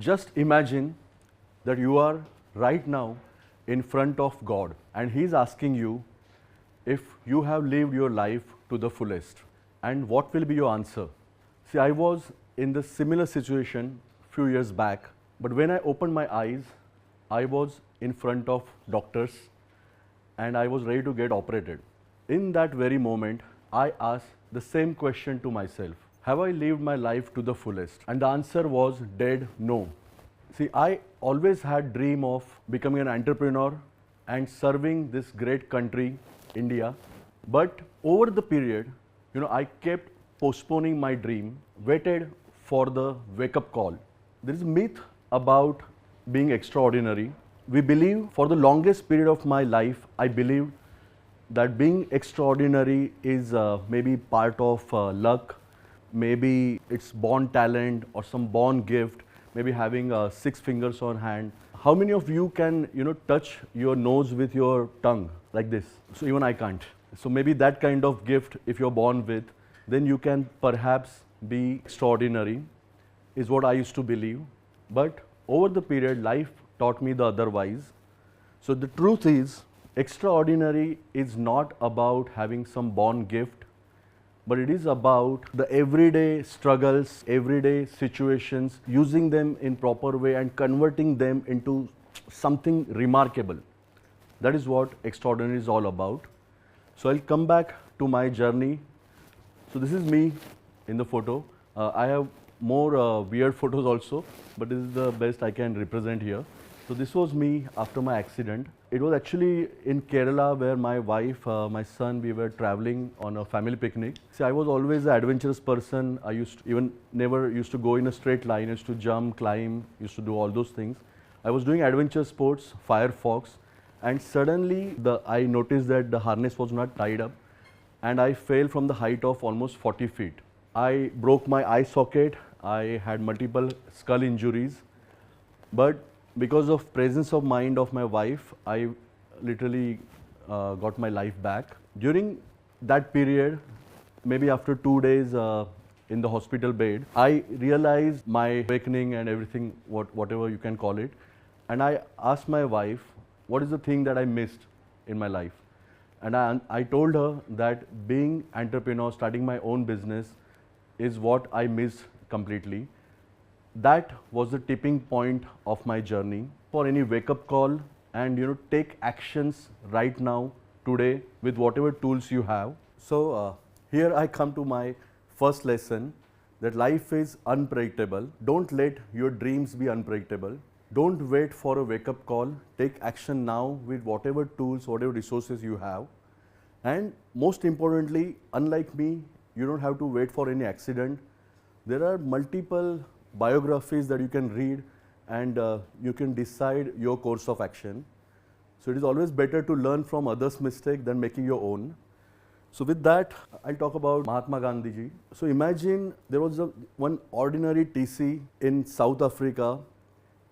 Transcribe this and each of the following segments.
just imagine that you are right now in front of God and He is asking you if you have lived your life to the fullest, and what will be your answer? See, I was in the similar situation few years back, but when I opened my eyes, I was in front of doctors and I was ready to get operated. In that very moment, I asked the same question to myself: have I lived my life to the fullest? And the answer was dead no. See, I always had dream of becoming an entrepreneur and serving this great country, India. But over the period, I kept postponing my dream, waited for the wake-up call. There is a myth about being extraordinary. We believe, for the longest period of my life, I believed that being extraordinary is maybe part of luck, maybe it's born talent or some born gift, maybe having 6 fingers on hand. How many of you can, touch your nose with your tongue like this? So even I can't. So maybe that kind of gift, if you're born with, then you can perhaps be extraordinary, is what I used to believe. But over the period, life taught me the otherwise. So the truth is, extraordinary is not about having some born gift, but it is about the everyday struggles, everyday situations, using them in proper way and converting them into something remarkable. That is what extraordinary is all about. So I'll come back to my journey. So this is me in the photo. I have more weird photos also, but this is the best I can represent here. So this was me after my accident. It was actually in Kerala, where my wife, my son, we were traveling on a family picnic. See, I was always an adventurous person. I never used to go in a straight line. I used to jump, climb, used to do all those things. I was doing adventure sports, firefox, and suddenly I noticed that the harness was not tied up, and I fell from the height of almost 40 feet. I broke my eye socket. I had multiple skull injuries, but because of presence of mind of my wife, I literally got my life back. During that period, maybe after 2 days in the hospital bed, I realized my awakening and everything, whatever you can call it. And I asked my wife, what is the thing that I missed in my life? And I told her that being entrepreneur, starting my own business, is what I missed completely. That was the tipping point of my journey. For any wake-up call, and take actions right now, today, with whatever tools you have. So here I come to my first lesson, that life is unpredictable. Don't let your dreams be unpredictable. Don't wait for a wake-up call. Take action now with whatever tools, whatever resources you have. And most importantly, unlike me, you don't have to wait for any accident. There are multiple biographies that you can read, and you can decide your course of action. So it is always better to learn from others' mistakes than making your own. So with that, I'll talk about Mahatma Gandhi ji. So imagine there was one ordinary TC in South Africa.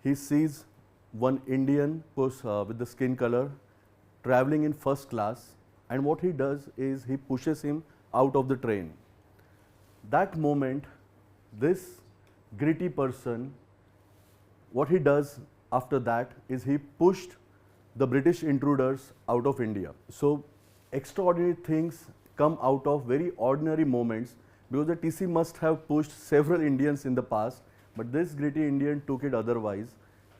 He sees one Indian, of course, with the skin color, traveling in first class, and what he does is he pushes him out of the train. That moment, this gritty person, what he does after that is he pushed the British intruders out of India. So extraordinary things come out of very ordinary moments, because the TC must have pushed several Indians in the past, but this gritty Indian took it otherwise.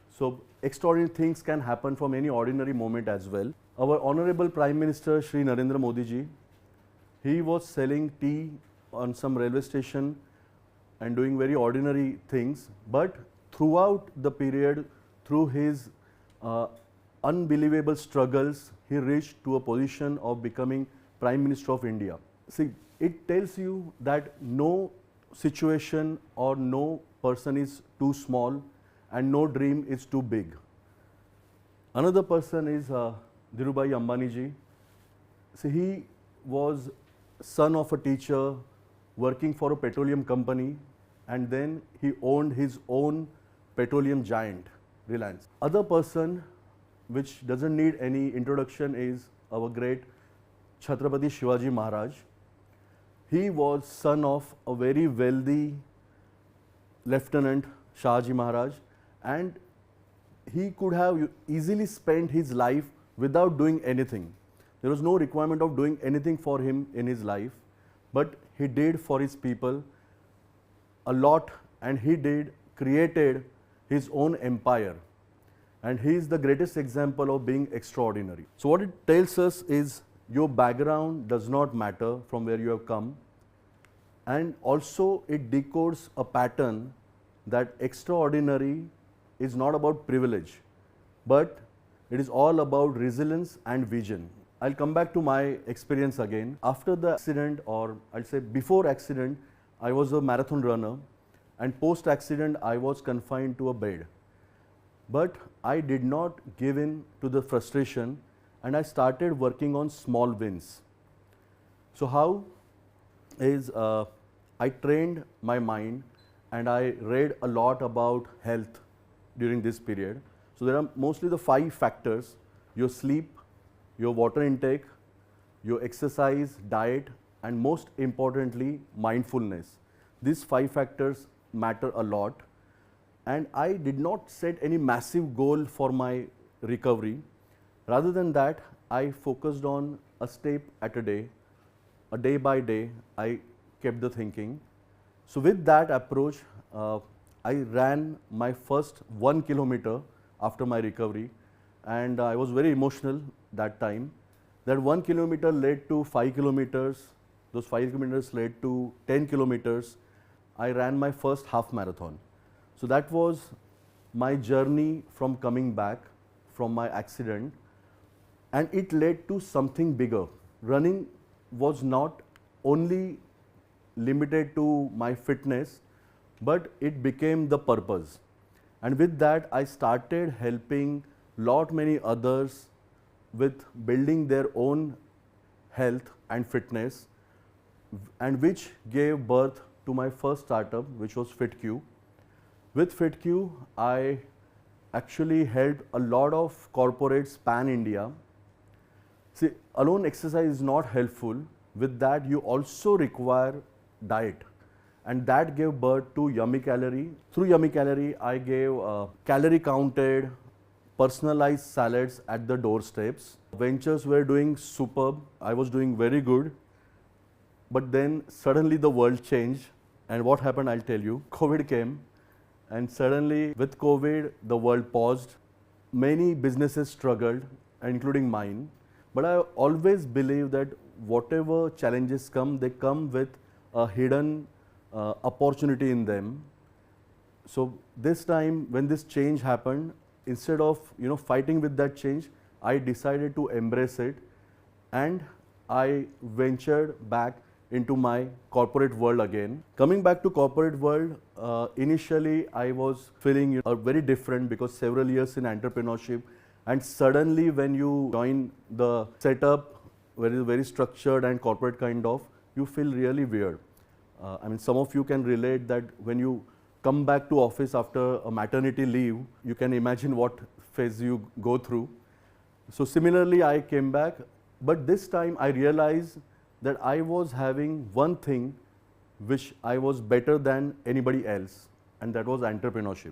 So extraordinary things can happen from any ordinary moment as well. Our Honorable Prime Minister Shri Narendra Modi ji, he was selling tea on some railway station and doing very ordinary things, but throughout the period, through his unbelievable struggles, he reached to a position of becoming Prime Minister of India. See, it tells you that no situation or no person is too small and no dream is too big. Another person is Dhirubhai Ambani ji. See, he was son of a teacher working for a petroleum company, and then he owned his own petroleum giant, Reliance. Other person which doesn't need any introduction is our great Chhatrapati Shivaji Maharaj. He was son of a very wealthy Lieutenant Shahaji Maharaj, and he could have easily spent his life without doing anything. There was no requirement of doing anything for him in his life, but he did for his people a lot, and he created his own empire. And he is the greatest example of being extraordinary. So what it tells us is your background does not matter from where you have come, and also it decodes a pattern that extraordinary is not about privilege, but it is all about resilience and vision. I'll come back to my experience again. After the accident, or I'll say before accident, I was a marathon runner, and post accident I was confined to a bed. But I did not give in to the frustration, and I started working on small wins. So how is I trained my mind, and I read a lot about health during this period. So there are mostly the 5 factors: your sleep, your water intake, your exercise, diet, and most importantly, mindfulness. These 5 factors matter a lot. And I did not set any massive goal for my recovery. Rather than that, I focused on a step at a day by day, I kept the thinking. So with that approach, I ran my first 1 kilometer after my recovery, and I was very emotional that time. That 1 kilometer led to 5 kilometers, those 5 kilometers led to 10 kilometers. I ran my first half marathon. So that was my journey from coming back from my accident, and it led to something bigger. Running was not only limited to my fitness, but it became the purpose. And with that, I started helping many others with building their own health and fitness, and which gave birth to my first startup, which was FitQ. With FitQ, I actually helped a lot of corporates pan-India. See, alone exercise is not helpful. With that, you also require diet, and that gave birth to Yummy Calorie. Through Yummy Calorie, I gave calorie counted, personalized salads at the doorsteps. Ventures were doing superb. I was doing very good. But then suddenly the world changed, and what happened, I'll tell you. COVID came, and suddenly with COVID, the world paused. Many businesses struggled, including mine. But I always believe that whatever challenges come, they come with a hidden opportunity in them. So this time, when this change happened, instead of fighting with that change, I decided to embrace it, and I ventured back into my corporate world again. Coming back to corporate world, initially I was feeling very different, because several years in entrepreneurship, and suddenly when you join the setup, very structured and corporate kind of, you feel really weird. I mean, some of you can relate that when you come back to office after a maternity leave, you can imagine what phase you go through. So similarly, I came back, but this time I realized that I was having one thing which I was better than anybody else, and that was entrepreneurship.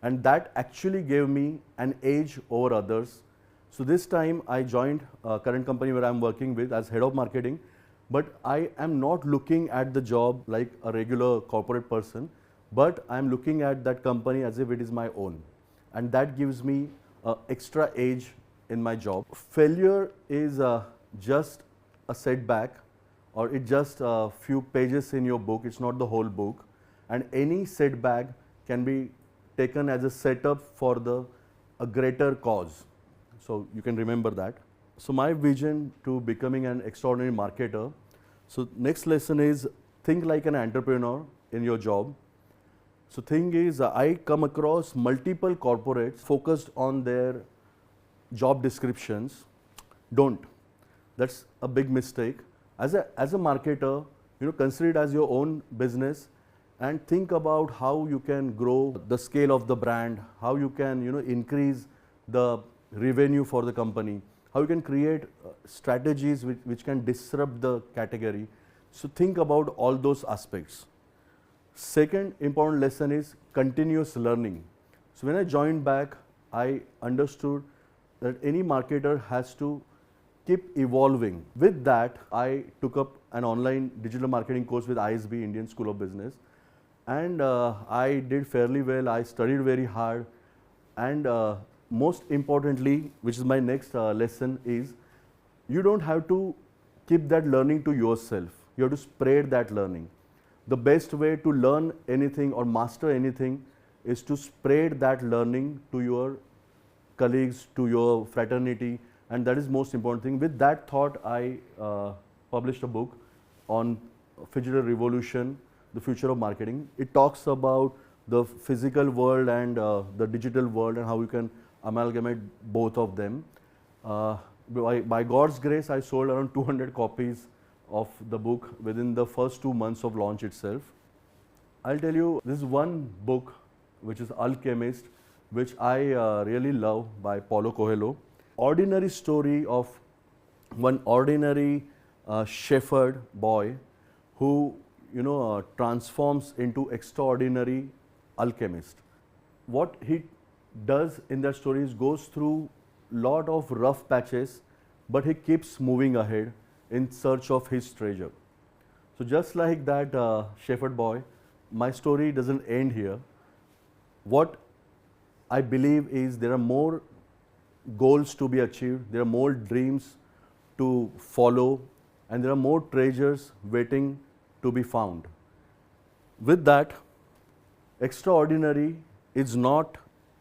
And that actually gave me an edge over others. So this time I joined a current company where I'm working with as head of marketing, but I am not looking at the job like a regular corporate person, but I'm looking at that company as if it is my own. And that gives me extra edge in my job. Failure is just a setback, or it's just a few pages in your book. It's not the whole book. And any setback can be taken as a setup for a greater cause. So you can remember that. So my vision to becoming an extraordinary marketer. So next lesson is think like an entrepreneur in your job. So thing is, I come across multiple corporates focused on their job descriptions. Don't. That's a big mistake. As a marketer, consider it as your own business, and think about how you can grow the scale of the brand, how you can increase the revenue for the company, how you can create strategies which can disrupt the category. So think about all those aspects. Second important lesson is continuous learning. So when I joined back, I understood that any marketer has to keep evolving. With that, I took up an online digital marketing course with ISB, Indian School of Business, and I did fairly well. I studied very hard, and most importantly, which is my next lesson, is you don't have to keep that learning to yourself. You have to spread that learning. The best way to learn anything or master anything is to spread that learning to your colleagues, to your fraternity, and that is most important thing. With that thought, I published a book on Digital Revolution, the future of marketing. It talks about the physical world and the digital world and how you can amalgamate both of them. By God's grace, I sold around 200 copies of the book within the first 2 months of launch itself. I'll tell you, this is one book which is Alchemist, which I really love, by Paulo Coelho. Ordinary story of one ordinary shepherd boy who transforms into extraordinary alchemist. What he does in that story is goes through lot of rough patches, but he keeps moving ahead in search of his treasure. So just like that shepherd boy, my story doesn't end here. What I believe is there are more goals to be achieved, there are more dreams to follow, and there are more treasures waiting to be found. With that, extraordinary is not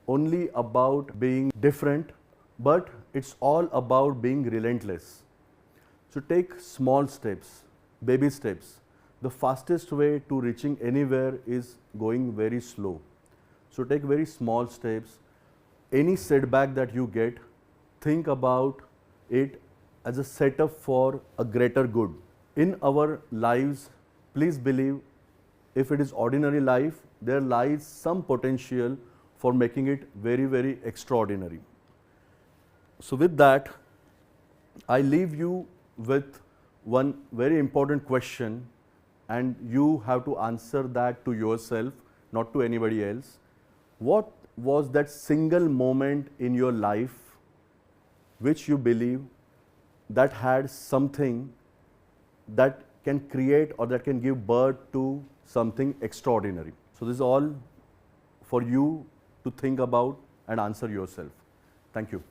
only about being different, but it's all about being relentless. So take small steps, baby steps. The fastest way to reaching anywhere is going very slow. So take very small steps. Any setback that you get, think about it as a setup for a greater good. In our lives, please believe, if it is ordinary life, there lies some potential for making it very, very extraordinary. So with that, I leave you with one very important question, and you have to answer that to yourself, not to anybody else. What was that single moment in your life which you believe that had something that can create or that can give birth to something extraordinary? So this is all for you to think about and answer yourself. Thank you.